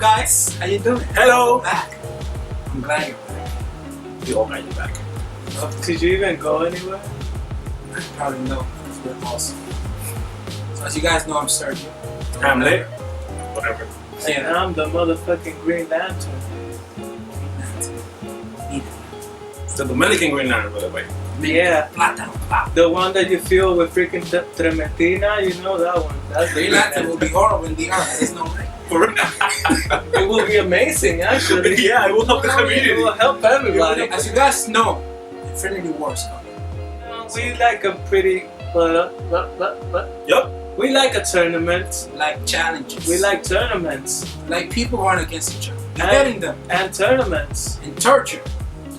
guys? How you doing? Hello. I'm back. I'm glad you're back. We all got you back. Did you even go anywhere? I probably know. We're awesome. So as you guys know, I'm Sergio. Hamlet. Whatever. And I'm the motherfucking Green Lantern. It's the Dominican Green Lantern, by the way. Yeah. Plátano. The one that you feel with freaking trementina, you know that one. That's Green Lantern will be horrible in the art. There's no way. It will be amazing, actually. Yeah, it will help the It community. will help everybody. As you guys know, Infinity War is coming. We like a pretty, Yup. we like a tournament. Like challenges. We like tournaments like people going against each other. Betting them. and tournaments And torture.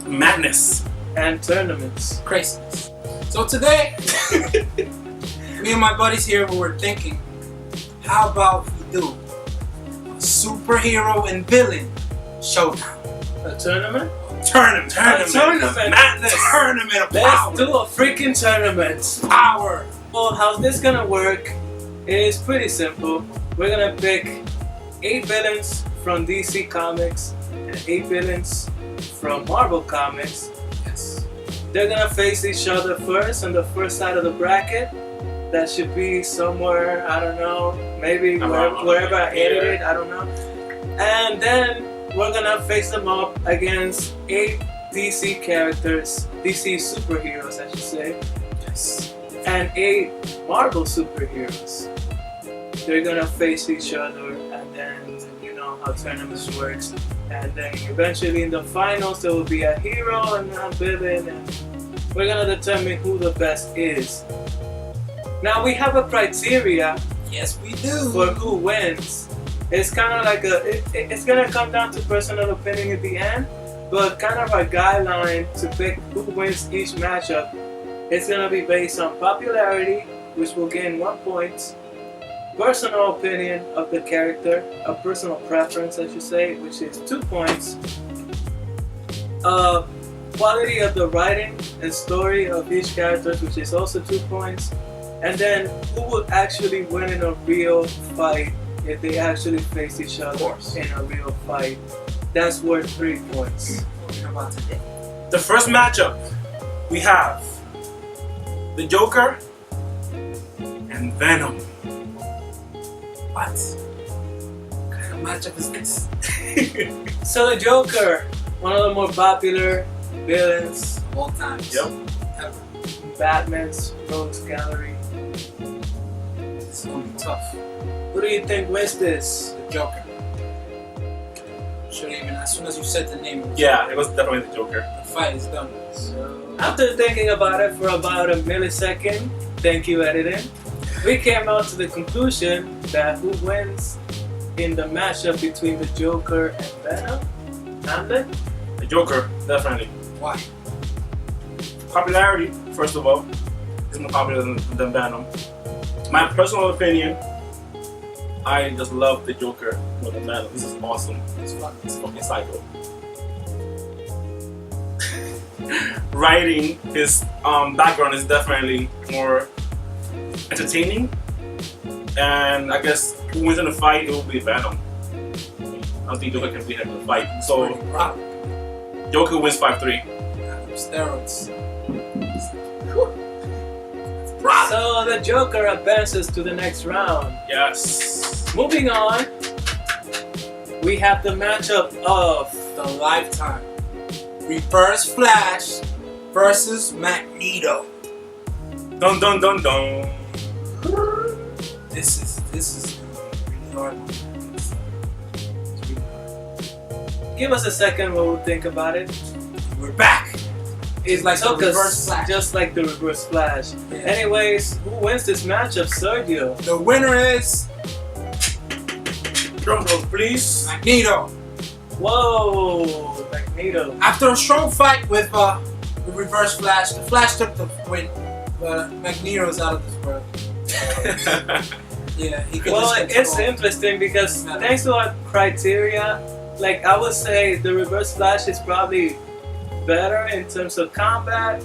Madness. and tournaments. Craziness. So today, me and my buddies here were thinking, how about we do a superhero and villain showdown? A tournament? Tournament. Madness. Tournament of Let's power. do a freaking tournament. Power. Well, how's this gonna work is pretty simple. We're gonna pick 8 villains from DC Comics and 8 villains from Marvel Comics. Yes. They're gonna face each other first on the first side of the bracket. That should be somewhere, I don't know, maybe wherever I edited, I don't know. And then we're gonna face them up against 8 DC characters, DC superheroes, I should say, Yes. and 8 Marvel superheroes. They're gonna face each other, and then you know how tournaments works. And then eventually in the finals there will be a hero and a villain, and we're gonna determine who the best is. Now we have a criteria Yes, we do. for who wins. It's kind of like it's gonna come down to personal opinion at the end, but kind of a guideline to pick who wins each matchup. It's gonna be based on popularity, which will gain 1 point, personal opinion of the character, a personal preference, I should say, which is 2 points, quality of the writing and story of each character, which is also 2 points, and then who would actually win in a real fight if they actually face each other in a real fight. That's worth 3 points. What we're about today. The first matchup, we have the Joker and Venom. What? What kind of matchup is this? So the Joker, one of the more popular villains, Of all times. Yep. Ever. Batman's Rogues Gallery. It's gonna be tough. Who do you think wins this? The Joker. Should even, as soon as you said the name, Yeah, it was definitely the Joker. the fight is done. So, after thinking about it for about a millisecond, thank you editing, we came out to the conclusion that who wins in the matchup between the Joker and Venom? Hamlet? The Joker, definitely. Why? Popularity, first of all, is more popular than Venom. My personal opinion, I just love the Joker more than Venom. This is awesome. It's fun. It's fucking psycho. Writing his background is definitely more entertaining, and I guess who wins in the fight, it will be Venom. I don't think Joker can beat him in the fight. So Pretty proud. Joker wins 5-3. Steroids. So the Joker advances to the next round. Yes. Moving on, we have the matchup of The Lifetime. Reverse Flash versus Magneto. Dun dun dun dun. This is really hard. It's really hard. Give us a second while we think about it. We're back. It like the took Reverse us Flash. just like the Reverse Flash. Yeah. Anyways, who wins this matchup, Sergio? The winner is Drum roll, please. Magneto. Whoa, Magneto. After a strong fight with the Reverse Flash, the Flash took the win, but Magneto's out of this world. Yeah, he could Well, just it's control. interesting because Yeah. thanks to our criteria, like I would say the Reverse Flash is probably better in terms of combat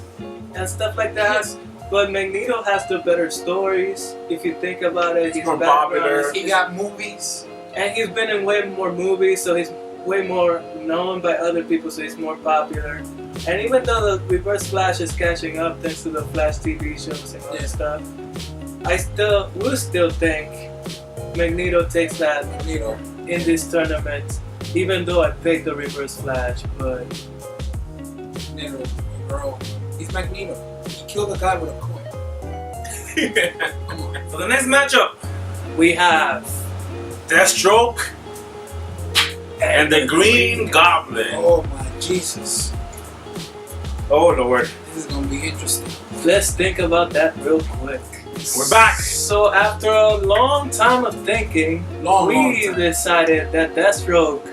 and stuff like that. Yes. But Magneto has the better stories. If you think about it, his more background popular. is- He got movies. And he's been in way more movies, so he's way more known by other people, so he's more popular. And even though the Reverse Flash is catching up thanks to the Flash TV shows and other stuff, will still think Magneto takes that in this tournament. Even though I picked the Reverse Flash, but Magneto, bro, he's Magneto. He killed a guy with a coin. Come on. For the next matchup, we have Deathstroke and the Green Goblin. Oh my Jesus. Oh Lord. This is gonna be interesting. Let's think about that real quick. We're back. So after a long time of thinking, we decided that Deathstroke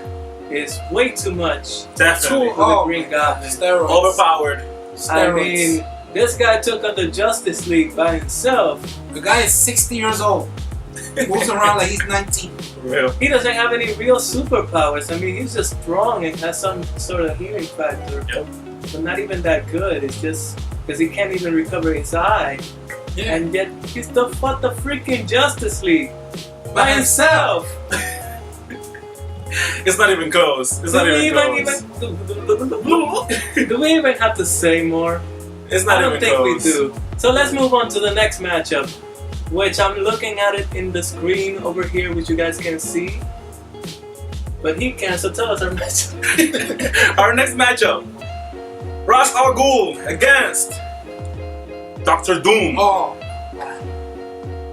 is way too much Definitely. for the Green Goblin. Steroids. Overpowered. Steroids. I mean, this guy took on the Justice League by himself. The guy is 60 years old. He moves around like he's 19. For real. He doesn't have any real superpowers. I mean, he's just strong and has some sort of healing factor, but not even that good. It's just because he can't even recover his eye. Yeah. And yet he still fought the freaking Justice League by himself. It's not even close. It's not even close. Do we even have to say more? It's not I don't even think close. we do. So let's move on to the next matchup, which I'm looking at it in the screen over here, which you guys can see. But he can't, so tell us our matchup. Our next matchup, Ras al Ghul against Dr. Doom. Oh.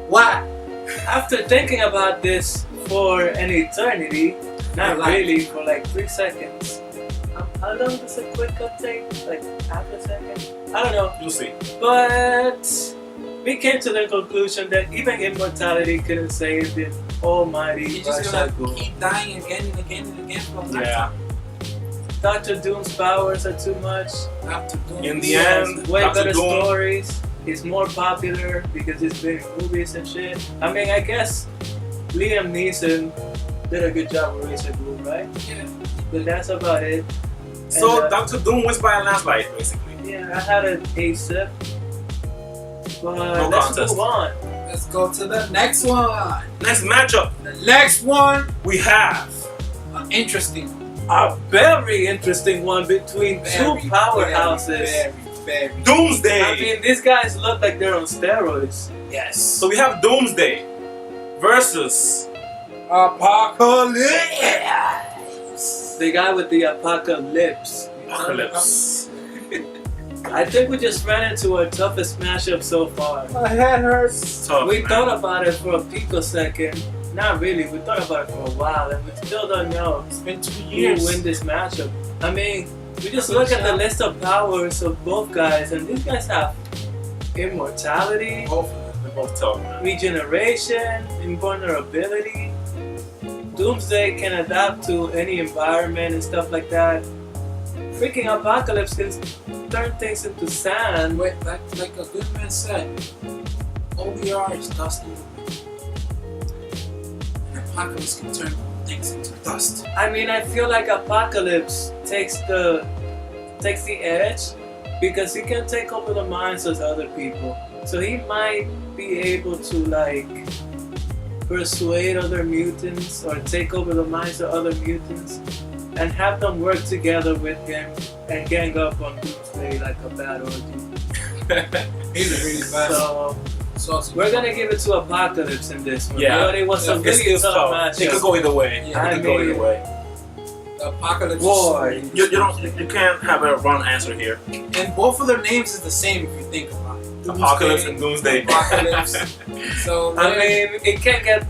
What? After thinking about this for an eternity, not really, for like 3 seconds. How long does a quick cut take? Like half a second? I don't know. You'll see. But we came to the conclusion that even immortality couldn't save the almighty He's just Ras gonna al Ghul. keep dying again and again and again for a lifetime. Yeah. Dr. Doom's powers are too much. After doing In the He has end, way Dr. better Doom- stories. He's more popular because he's been in movies and shit. I mean, I guess Liam Neeson did a good job with Ras al Ghul, right? Yeah. But that's about it. So And, Dr. Doom wins by a landslide, basically. yeah, I had an A-sip. But No let's contest. move on. Let's go to the next one. Next matchup, The next one, we have an interesting one. A very interesting one between two Very, powerhouses. Very. Doomsday. I mean, these guys look like they're on steroids. Yes. So we have Doomsday versus Apocalypse. The guy with the apocalypse. Apocalypse. I think we just ran into our toughest matchup so far. My head hurts. Tough, We man. thought about it for a picosecond. Not really, we thought about it for a while and we still don't know It's been 2 who years. will win this matchup. I mean, we just look at the list of powers of both guys and these guys have immortality, Both of them. They're both tough, man. regeneration, invulnerability. Doomsday can adapt to any environment and stuff like that. Freaking Apocalypse can turn things into sand. Wait, like a good man said, all we are is dust in the wind. And Apocalypse can turn things into dust. I mean, I feel like Apocalypse takes the edge because he can take over the minds of other people. So he might be able to like persuade other mutants or take over the minds of other mutants and have them work together with him and gang up on Doomsday like a bad orgy. He's really fast. So we're gonna give it to Apocalypse in this one. Yeah. But it was a Yeah, really It's tough tough. match. It could go either way. Yeah, It could go either way. The Apocalypse. Boy. You can't have a wrong answer here. And both of their names is the same if you think about it. Apocalypse and Doomsday. Apocalypse. So I mean, we can't get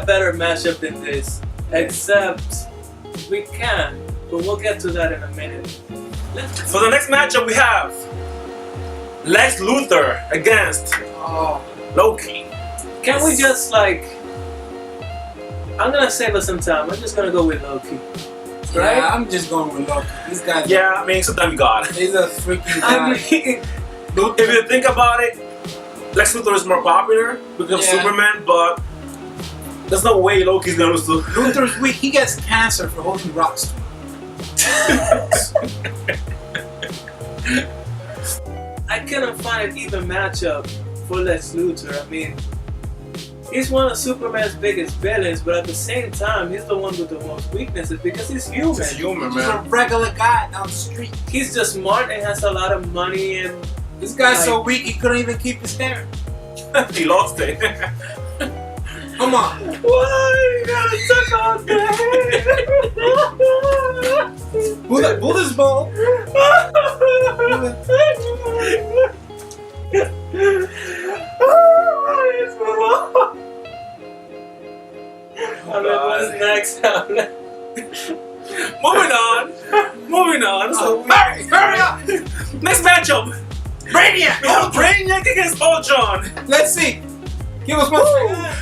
a better matchup than this. Except we can, but we'll get to that in a minute. For the next matchup, we have Lex Luthor against oh, Loki. Can we just like? I'm gonna save us some time. I'm just gonna go with Loki. Right? yeah, I'm just going with Loki. This guy's Yeah, I mean, sometimes God. he's a freaking I guy. mean, If you think about it, Lex Luthor is more popular because of Yeah. Superman, but there's no way Loki's gonna lose to Luthor's weak. He gets cancer for holding rocks. I couldn't find an even matchup for Lex Luthor. I mean, he's one of Superman's biggest villains, but at the same time, he's the one with the most weaknesses because he's human. He's human, He's a man. regular guy down the street. He's just smart and has a lot of money and This guy's so weak he couldn't even keep his hair. He lost it. Come on. why you gotta suck on that? Buddha's bowl. What's next? Moving on. So Hurry up! next matchup. Brainiac! We have Brainiac against Ultron. Let's see. Give us one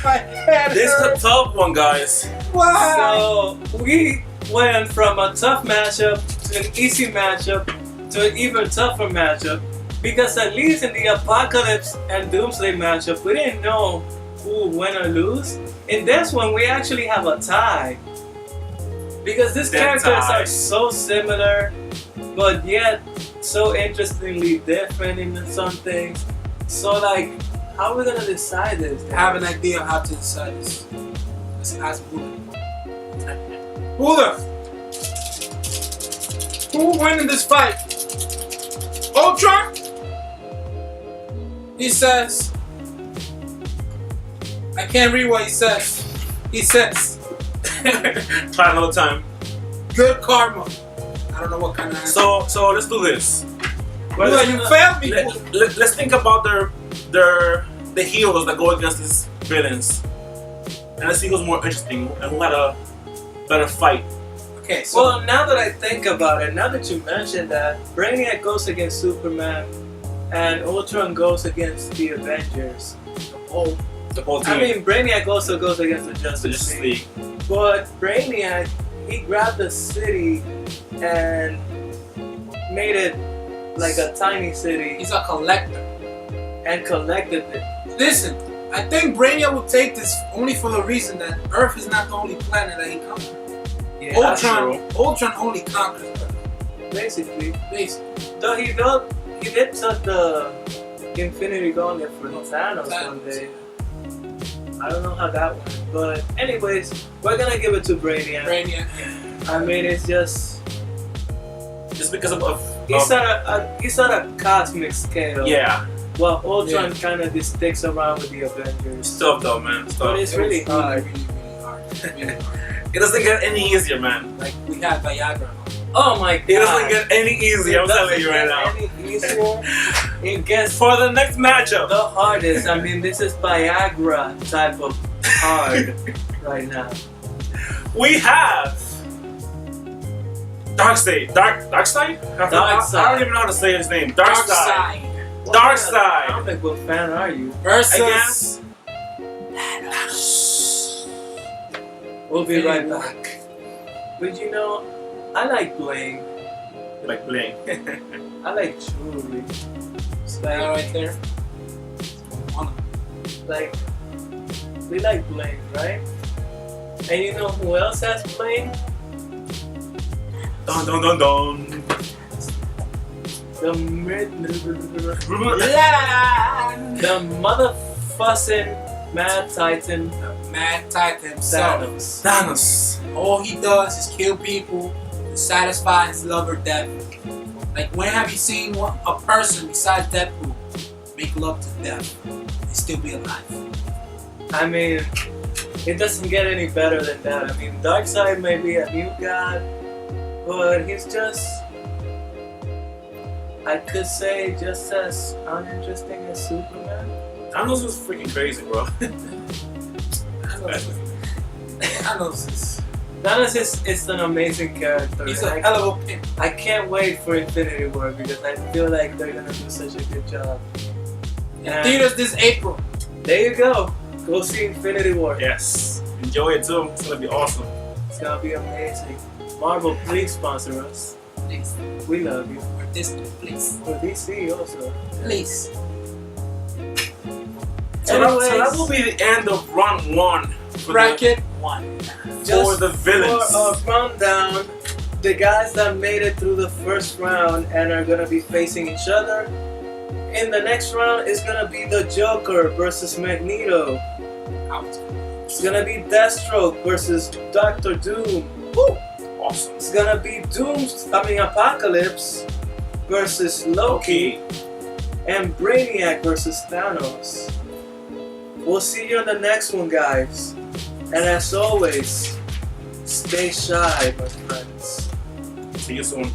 second. This is a tough one, guys. Why? So we went from a tough matchup to an easy matchup to an even tougher matchup because at least in the Apocalypse and Doomsday matchup we didn't know who would win or lose. In this one we actually have a tie because these That characters tie. are so similar but yet so interestingly different in some things. So like, how are we gonna decide this? I have an idea how to decide this. Let's ask Buddha. Buddha! Who will win in this fight? Ultron? He says... I can't read what he says. He says... Try another time. Good karma. I don't know what kind of answer. So let's do this. Buddha, you failed me. Let's think about the heroes that go against these villains, and let's see who's more interesting and who had a better fight. Okay, so... Well, now that I think about it, now that you mentioned that, Brainiac goes against Superman and Ultron goes against the Avengers. The whole team. I mean, Brainiac also goes against the the Justice Justice League. League. But Brainiac, he grabbed the city and made it like a tiny city He's a collector. and collected it. Listen, I think Brainiac will take this only for the reason that Earth is not the only planet that he conquers. Yeah, that's Ultron only conquers Earth. basically. Basically. Though he did took the Infinity Gauntlet for Thanos one day. I don't know how that went, but anyways, we're gonna give it to Brainiac. Brainiac. I mean, it's just because of he's at a cosmic scale. yeah. Well, Ultron kind of just sticks around with the Avengers. It's tough though, man. It's But tough. it's really hard. Really hard. Really hard. It doesn't get any easier, man. Like, we have Viagra. Oh my god! It doesn't get any easier. I'm telling you right now. Any easier. It gets For the next matchup, the hardest. I mean, this is Viagra type of hard right now. we have Darkseid. Darkseid? Darkseid. I don't even know how to say his name. Darkseid. What Darkseid. kind of comic book fan are you? Versus... We'll be right back. But you know, I like bling. Like Blink. I like jewelry. It's That right there. like we like bling, right? And you know who else has bling? Dun dun dun dun. The motherfussing Mad Titan Mad Titan himself. Thanos. Thanos. All he does is kill people to satisfy his love or death. Like, when have you seen a person besides Deadpool make love to death and still be alive? I mean, it doesn't get any better than that. I mean, Darkseid may be a new god, but he's just, I could say, just as uninteresting as Superman. Thanos is freaking crazy, bro. Thanos is an amazing character. He's and a hell of a pimp. I can't wait for Infinity War because I feel like they're gonna do such a good job. In And theaters this April. there you go. Go see Infinity War. Yes. Enjoy it too. It's gonna be awesome. It's gonna be amazing. Marvel, please sponsor us. Please. We love you. Or Disney, please. For DC also. Please. So that will be the end of round one for Bracket 1. for the villains. For a rundown, the guys that made it through the first round and are gonna be facing each other. In the next round is gonna be the Joker versus Magneto. Out. It's gonna be Deathstroke versus Doctor Doom. Woo! Awesome. It's gonna be Apocalypse versus Loki, and Brainiac versus Thanos. We'll see you on the next one, guys. And as always, stay shy, my friends. See you soon.